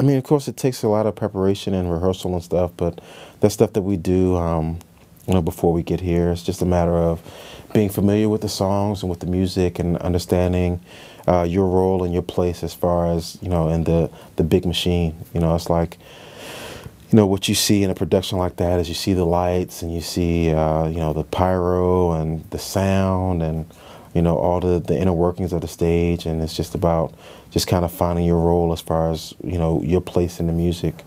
I mean, of course, it takes a lot of preparation and rehearsal and stuff, but that's stuff that we do, before we get here. It's just a matter of being familiar with the songs and with the music and understanding your role and your place as far as, in the big machine. It's like, what you see in a production like that is you see the lights and you see, the pyro and the sound and, all the inner workings of the stage. And it's just about just kind of finding your role as far as, your place in the music,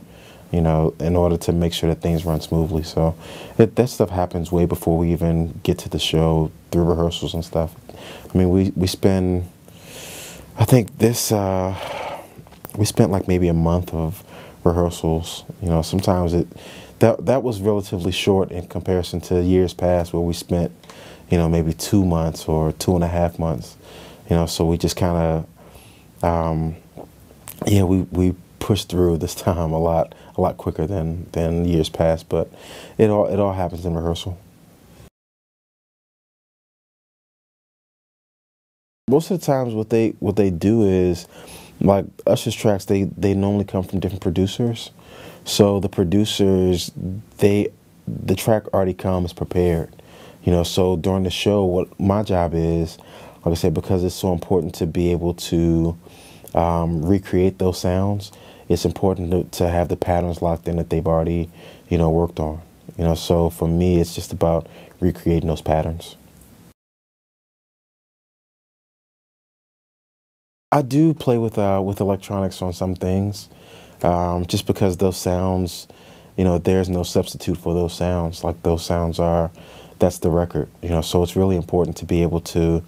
in order to make sure that things run smoothly. So that stuff happens way before we even get to the show through rehearsals and stuff. I mean, we spend, I think this, we spent like maybe a month of rehearsals. Sometimes that was relatively short in comparison to years past where we spent, maybe 2 months or 2.5 months. So we just kind of, we pushed through this time a lot quicker than years past. But it all happens in rehearsal. Most of the times, what they do is, like Usher's tracks, they normally come from different producers. So the producers, the track already comes prepared. So during the show, what my job is, like I said, because it's so important to be able to recreate those sounds, it's important to have the patterns locked in that they've already, worked on. So for me, it's just about recreating those patterns. I do play with electronics on some things, just because those sounds, there's no substitute for those sounds. Like those sounds that's the record. So it's really important to be able to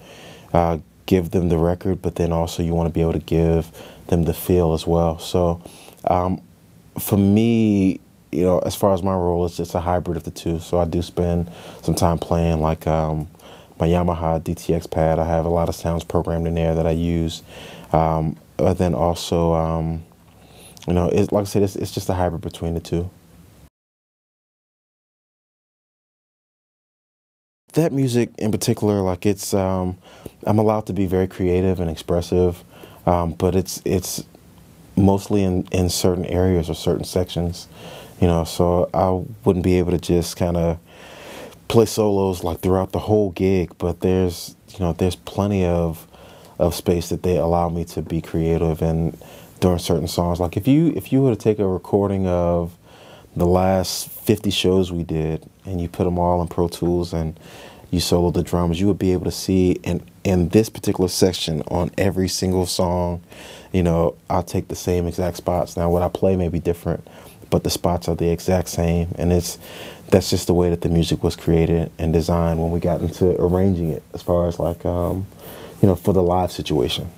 give them the record, but then also you want to be able to give them the feel as well. So for me, as far as my role, it's a hybrid of the two. So I do spend some time playing like my Yamaha DTX pad. I have a lot of sounds programmed in there that I use. But then also, like I said, it's just a hybrid between the two. That music in particular, like I'm allowed to be very creative and expressive, but it's mostly in certain areas or certain sections, so I wouldn't be able to just kind of play solos like throughout the whole gig, but there's plenty of space that they allow me to be creative and during certain songs. Like if you were to take a recording of the last 50 shows we did and you put them all in Pro Tools and you solo the drums, you would be able to see in this particular section on every single song, I'll take the same exact spots. Now what I play may be different, but the spots are the exact same, and that's just the way that the music was created and designed when we got into arranging it as far as like, for the live situation.